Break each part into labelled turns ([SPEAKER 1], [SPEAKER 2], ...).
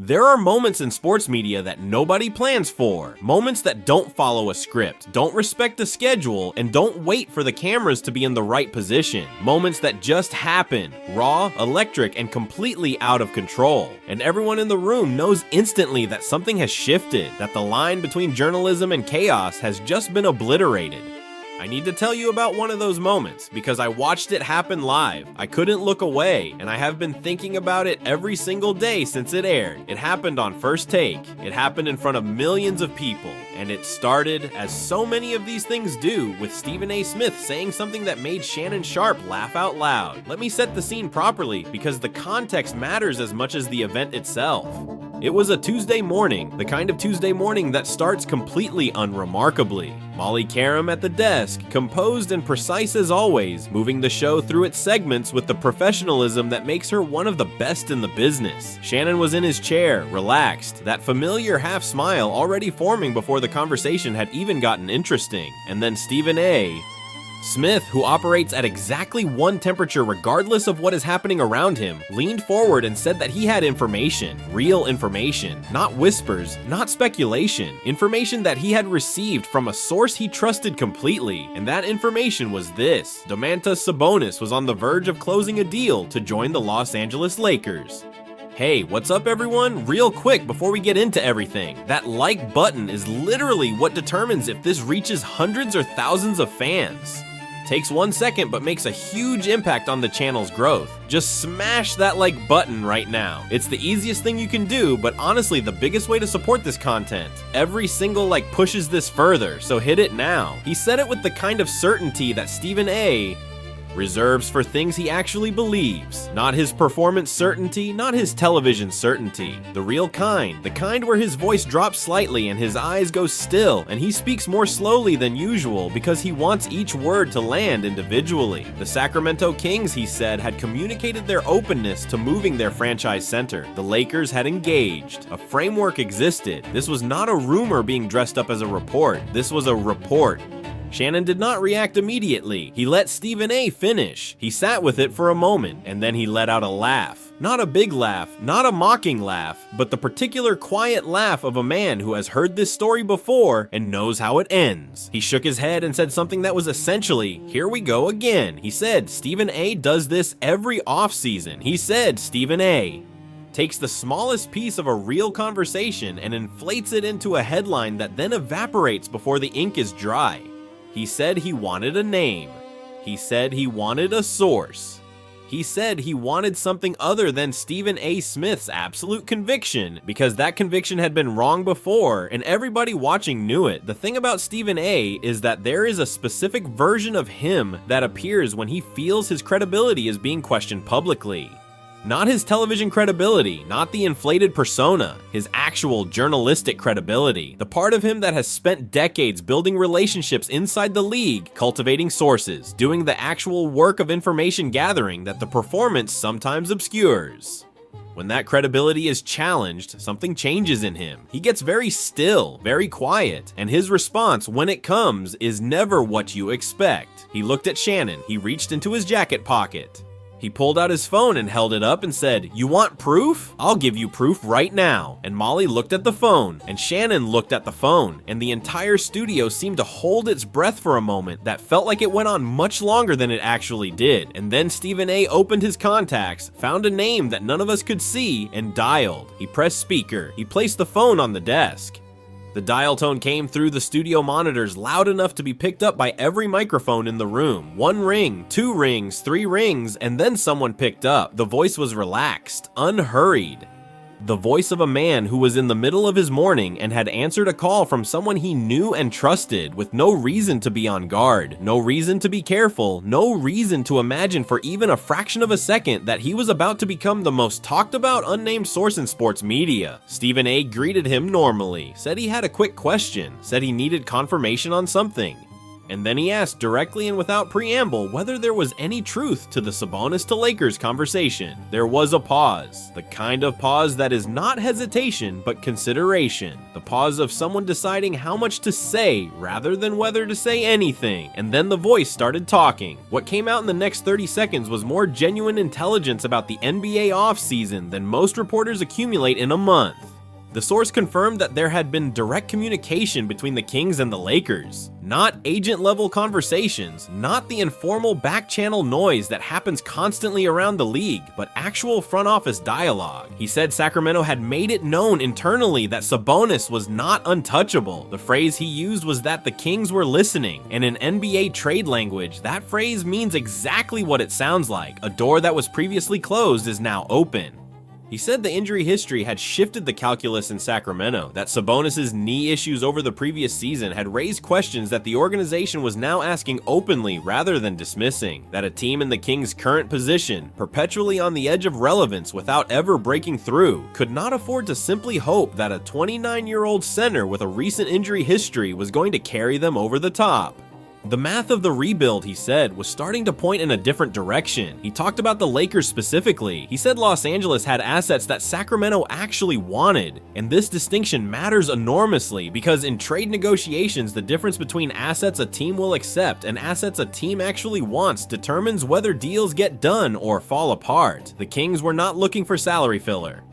[SPEAKER 1] There are moments in sports media that nobody plans for. Moments that don't follow a script, don't respect a schedule, and don't wait for the cameras to be in the right position. Moments that just happen, raw, electric, and completely out of control. And everyone in the room knows instantly that something has shifted, that the line between journalism and chaos has just been obliterated. I need to tell you about one of those moments because I watched it happen live. I couldn't look away, and I have been thinking about it every single day since it aired. It happened on First Take. It happened in front of millions of people, and it started, as so many of these things do, with Stephen A. Smith saying something that made Shannon Sharpe laugh out loud. Let me set the scene properly because the context matters as much as the event itself. It was a Tuesday morning, the kind of Tuesday morning that starts completely unremarkably. Molly Karam at the desk, composed and precise as always, moving the show through its segments with the professionalism that makes her one of the best in the business. Shannon was in his chair, relaxed, that familiar half smile already forming before the conversation had even gotten interesting. And then Stephen A. Smith, who operates at exactly one temperature regardless of what is happening around him, leaned forward and said that he had information, real information, not whispers, not speculation, information that he had received from a source he trusted completely, and that information was this: Domantas Sabonis was on the verge of closing a deal to join the Los Angeles Lakers. Hey, what's up everyone? Real quick before we get into everything, that like button is literally what determines if this reaches hundreds or thousands of fans. Takes 1 second but makes a huge impact on the channel's growth. Just smash that like button right now. It's the easiest thing you can do, but honestly the biggest way to support this content. Every single like pushes this further, so hit it now. He said it with the kind of certainty that Stephen A. reserves for things he actually believes. Not his performance certainty, not his television certainty. The real kind, the kind where his voice drops slightly and his eyes go still, and he speaks more slowly than usual because he wants each word to land individually. The Sacramento Kings, he said, had communicated their openness to moving their franchise center. The Lakers had engaged. A framework existed. This was not a rumor being dressed up as a report. This was a report. Shannon did not react immediately. He let Stephen A. finish. He sat with it for a moment, and then he let out a laugh. Not a big laugh, not a mocking laugh, but the particular quiet laugh of a man who has heard this story before and knows how it ends. He shook his head and said something that was essentially, here we go again. He said, Stephen A. does this every offseason. He said, Stephen A. takes the smallest piece of a real conversation and inflates it into a headline that then evaporates before the ink is dry. He said he wanted a name. He said he wanted a source. He said he wanted something other than Stephen A. Smith's absolute conviction, because that conviction had been wrong before, and everybody watching knew it. The thing about Stephen A. is that there is a specific version of him that appears when he feels his credibility is being questioned publicly. Not his television credibility, not the inflated persona, his actual journalistic credibility. The part of him that has spent decades building relationships inside the league, cultivating sources, doing the actual work of information gathering that the performance sometimes obscures. When that credibility is challenged, something changes in him. He gets very still, very quiet, and his response when it comes is never what you expect. He looked at Shannon, he reached into his jacket pocket. He pulled out his phone and held it up and said, "You want proof? I'll give you proof right now." And Molly looked at the phone, and Shannon looked at the phone, and the entire studio seemed to hold its breath for a moment that felt like it went on much longer than it actually did. And then Stephen A. opened his contacts, found a name that none of us could see, and dialed. He pressed speaker. He placed the phone on the desk. The dial tone came through the studio monitors loud enough to be picked up by every microphone in the room. 1 ring, 2 rings, 3 rings, and then someone picked up. The voice was relaxed, unhurried. The voice of a man who was in the middle of his morning and had answered a call from someone he knew and trusted with no reason to be on guard, no reason to be careful, no reason to imagine for even a fraction of a second that he was about to become the most talked about unnamed source in sports media. Stephen A. greeted him normally, said he had a quick question, said he needed confirmation on something. And then he asked directly and without preamble whether there was any truth to the Sabonis to Lakers conversation. There was a pause. The kind of pause that is not hesitation, but consideration. The pause of someone deciding how much to say rather than whether to say anything. And then the voice started talking. What came out in the next 30 seconds was more genuine intelligence about the NBA offseason than most reporters accumulate in a month. The source confirmed that there had been direct communication between the Kings and the Lakers. Not agent-level conversations, not the informal back-channel noise that happens constantly around the league, but actual front office dialogue. He said Sacramento had made it known internally that Sabonis was not untouchable. The phrase he used was that the Kings were listening, and in NBA trade language, that phrase means exactly what it sounds like. A door that was previously closed is now open. He said the injury history had shifted the calculus in Sacramento, that Sabonis' knee issues over the previous season had raised questions that the organization was now asking openly rather than dismissing, that a team in the Kings' current position, perpetually on the edge of relevance without ever breaking through, could not afford to simply hope that a 29-year-old center with a recent injury history was going to carry them over the top. The math of the rebuild, he said, was starting to point in a different direction. He talked about the Lakers specifically. He said Los Angeles had assets that Sacramento actually wanted, and this distinction matters enormously because in trade negotiations, the difference between assets a team will accept and assets a team actually wants determines whether deals get done or fall apart. The Kings were not looking for salary filler.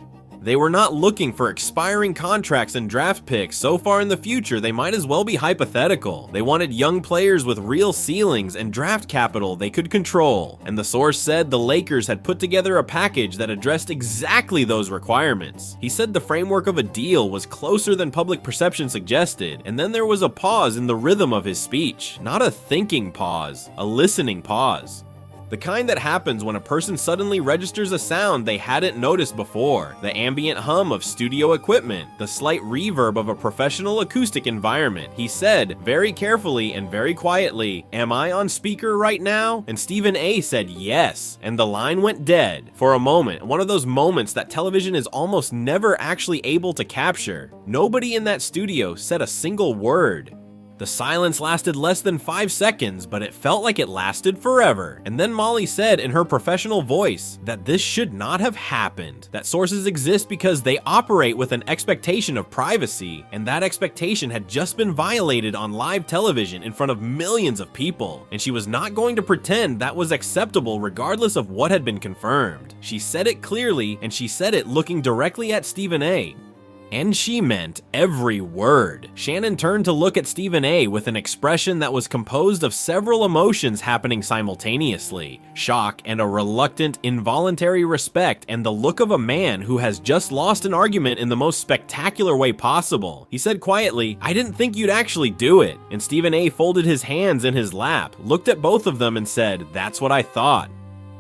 [SPEAKER 1] They were not looking for expiring contracts and draft picks so far in the future they might as well be hypothetical. They wanted young players with real ceilings and draft capital they could control. And the source said the Lakers had put together a package that addressed exactly those requirements. He said the framework of a deal was closer than public perception suggested, and then there was a pause in the rhythm of his speech. Not a thinking pause, a listening pause. The kind that happens when a person suddenly registers a sound they hadn't noticed before, the ambient hum of studio equipment, the slight reverb of a professional acoustic environment. He said, very carefully and very quietly, "Am I on speaker right now?" And Stephen A. said yes, and the line went dead. For a moment, one of those moments that television is almost never actually able to capture. Nobody in that studio said a single word. The silence lasted less than 5 seconds, but it felt like it lasted forever. And then Molly said in her professional voice that this should not have happened, that sources exist because they operate with an expectation of privacy, and that expectation had just been violated on live television in front of millions of people, and she was not going to pretend that was acceptable regardless of what had been confirmed. She said it clearly, and she said it looking directly at Stephen A. And she meant every word. Shannon turned to look at Stephen A. with an expression that was composed of several emotions happening simultaneously. Shock and a reluctant, involuntary respect, and the look of a man who has just lost an argument in the most spectacular way possible. He said quietly, "I didn't think you'd actually do it." And Stephen A. folded his hands in his lap, looked at both of them and said, "That's what I thought."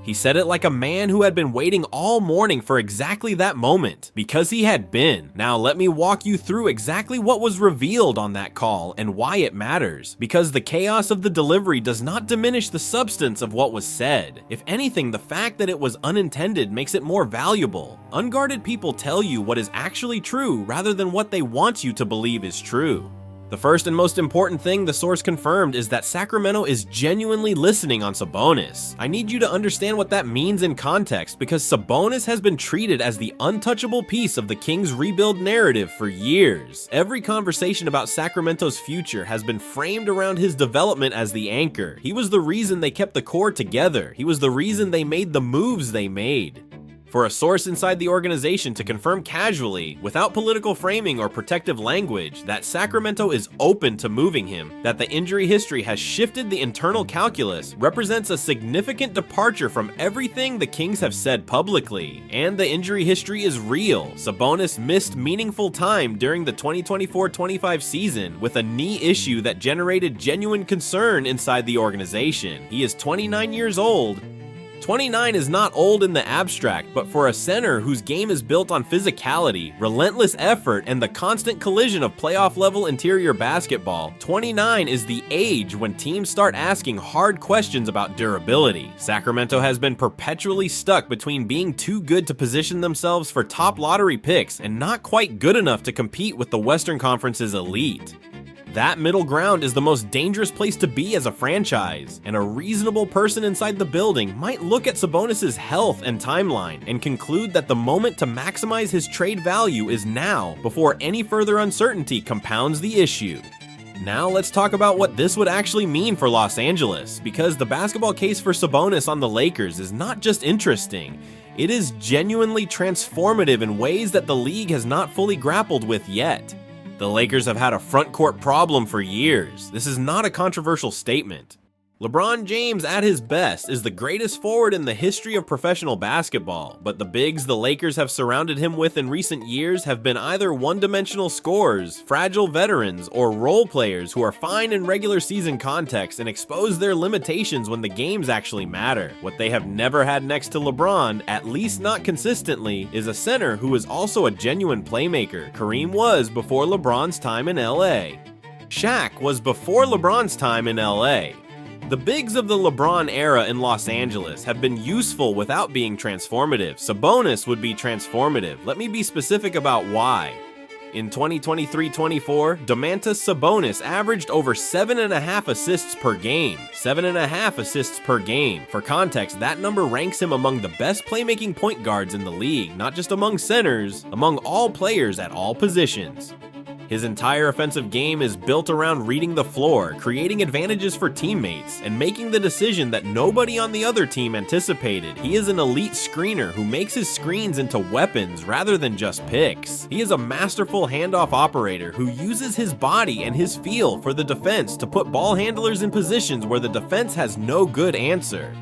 [SPEAKER 1] He said it like a man who had been waiting all morning for exactly that moment, because he had been. Now let me walk you through exactly what was revealed on that call and why it matters, because the chaos of the delivery does not diminish the substance of what was said. If anything, the fact that it was unintended makes it more valuable. Unguarded people tell you what is actually true rather than what they want you to believe is true. The first and most important thing the source confirmed is that Sacramento is genuinely listening on Sabonis. I need you to understand what that means in context, because Sabonis has been treated as the untouchable piece of the Kings' rebuild narrative for years. Every conversation about Sacramento's future has been framed around his development as the anchor. He was the reason they kept the core together. He was the reason they made the moves they made. For a source inside the organization to confirm casually, without political framing or protective language, that Sacramento is open to moving him, that the injury history has shifted the internal calculus, represents a significant departure from everything the Kings have said publicly. And the injury history is real. Sabonis missed meaningful time during the 2024-25 season with a knee issue that generated genuine concern inside the organization. He is 29 years old. 29 is not old in the abstract, but for a center whose game is built on physicality, relentless effort, and the constant collision of playoff-level interior basketball, 29 is the age when teams start asking hard questions about durability. Sacramento has been perpetually stuck between being too good to position themselves for top lottery picks and not quite good enough to compete with the Western Conference's elite. That middle ground is the most dangerous place to be as a franchise, and a reasonable person inside the building might look at Sabonis' health and timeline and conclude that the moment to maximize his trade value is now, before any further uncertainty compounds the issue. Now let's talk about what this would actually mean for Los Angeles, because the basketball case for Sabonis on the Lakers is not just interesting, it is genuinely transformative in ways that the league has not fully grappled with yet. The Lakers have had a front court problem for years. This is not a controversial statement. LeBron James at his best is the greatest forward in the history of professional basketball, but the bigs the Lakers have surrounded him with in recent years have been either one-dimensional scorers, fragile veterans, or role players who are fine in regular season context and expose their limitations when the games actually matter. What they have never had next to LeBron, at least not consistently, is a center who is also a genuine playmaker. Kareem was before LeBron's time in LA. Shaq was before LeBron's time in LA. The bigs of the LeBron era in Los Angeles have been useful without being transformative. Sabonis would be transformative. Let me be specific about why. In 2023-24, Domantas Sabonis averaged over 7.5 assists per game. 7.5 assists per game. For context, that number ranks him among the best playmaking point guards in the league, not just among centers, among all players at all positions. His entire offensive game is built around reading the floor, creating advantages for teammates, and making the decision that nobody on the other team anticipated. He is an elite screener who makes his screens into weapons rather than just picks. He is a masterful handoff operator who uses his body and his feel for the defense to put ball handlers in positions where the defense has no good answer.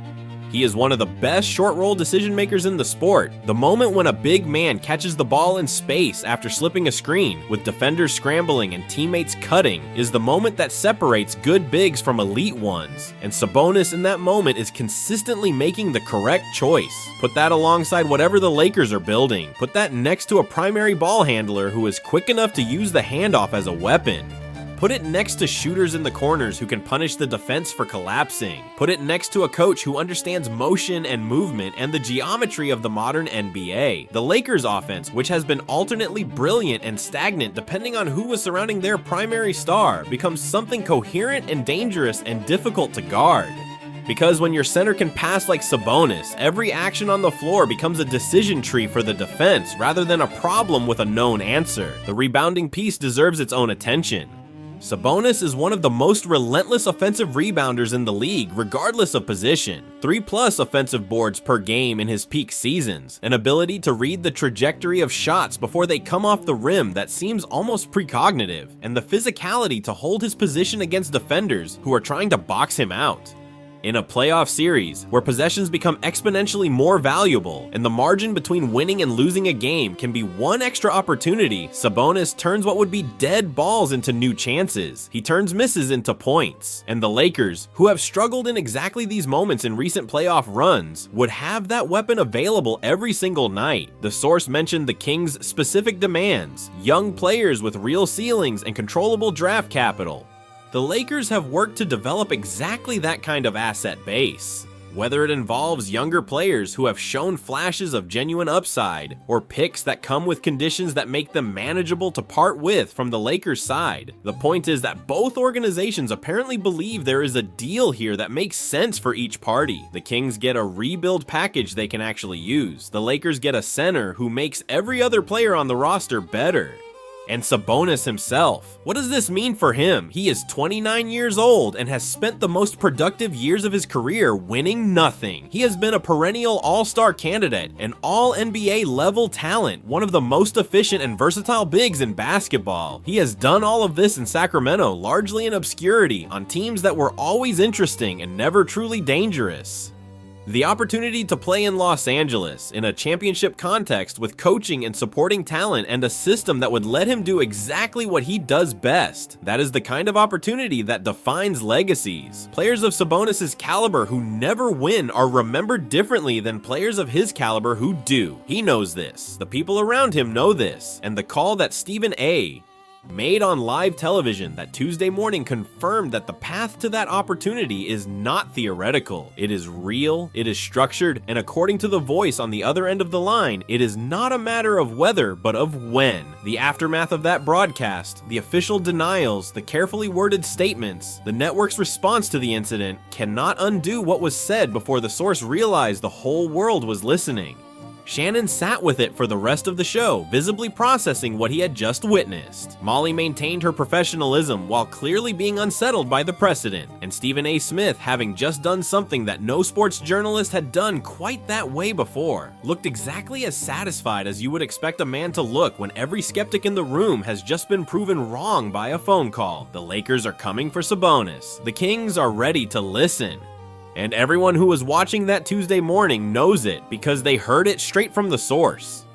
[SPEAKER 1] He is one of the best short roll decision makers in the sport. The moment when a big man catches the ball in space after slipping a screen, with defenders scrambling and teammates cutting, is the moment that separates good bigs from elite ones. And Sabonis in that moment is consistently making the correct choice. Put that alongside whatever the Lakers are building. Put that next to a primary ball handler who is quick enough to use the handoff as a weapon. Put it next to shooters in the corners who can punish the defense for collapsing. Put it next to a coach who understands motion and movement and the geometry of the modern NBA. The Lakers' offense, which has been alternately brilliant and stagnant depending on who was surrounding their primary star, becomes something coherent and dangerous and difficult to guard. Because when your center can pass like Sabonis, every action on the floor becomes a decision tree for the defense rather than a problem with a known answer. The rebounding piece deserves its own attention. Sabonis is one of the most relentless offensive rebounders in the league, regardless of position. 3+ offensive boards per game in his peak seasons, an ability to read the trajectory of shots before they come off the rim that seems almost precognitive, and the physicality to hold his position against defenders who are trying to box him out. In a playoff series, where possessions become exponentially more valuable, and the margin between winning and losing a game can be one extra opportunity, Sabonis turns what would be dead balls into new chances. He turns misses into points. And the Lakers, who have struggled in exactly these moments in recent playoff runs, would have that weapon available every single night. The source mentioned the Kings' specific demands, young players with real ceilings and controllable draft capital. The Lakers have worked to develop exactly that kind of asset base. Whether it involves younger players who have shown flashes of genuine upside, or picks that come with conditions that make them manageable to part with from the Lakers' side, the point is that both organizations apparently believe there is a deal here that makes sense for each party. The Kings get a rebuild package they can actually use. The Lakers get a center who makes every other player on the roster better. And Sabonis himself. What does this mean for him? He is 29 years old and has spent the most productive years of his career winning nothing. He has been a perennial all-star candidate, an all-NBA level talent, one of the most efficient and versatile bigs in basketball. He has done all of this in Sacramento, largely in obscurity, on teams that were always interesting and never truly dangerous. The opportunity to play in Los Angeles in a championship context with coaching and supporting talent and a system that would let him do exactly what he does best. That is the kind of opportunity that defines legacies. Players of Sabonis' caliber who never win are remembered differently than players of his caliber who do. He knows this. The people around him know this. And the call that Stephen A. made on live television that Tuesday morning confirmed that the path to that opportunity is not theoretical. It is real, it is structured, and according to the voice on the other end of the line, it is not a matter of whether, but of when. The aftermath of that broadcast, the official denials, the carefully worded statements, the network's response to the incident cannot undo what was said before the source realized the whole world was listening. Shannon sat with it for the rest of the show, visibly processing what he had just witnessed. Molly maintained her professionalism while clearly being unsettled by the precedent, and Stephen A. Smith, having just done something that no sports journalist had done quite that way before, looked exactly as satisfied as you would expect a man to look when every skeptic in the room has just been proven wrong by a phone call. The Lakers are coming for Sabonis. The Kings are ready to listen. And everyone who was watching that Tuesday morning knows it because they heard it straight from the source.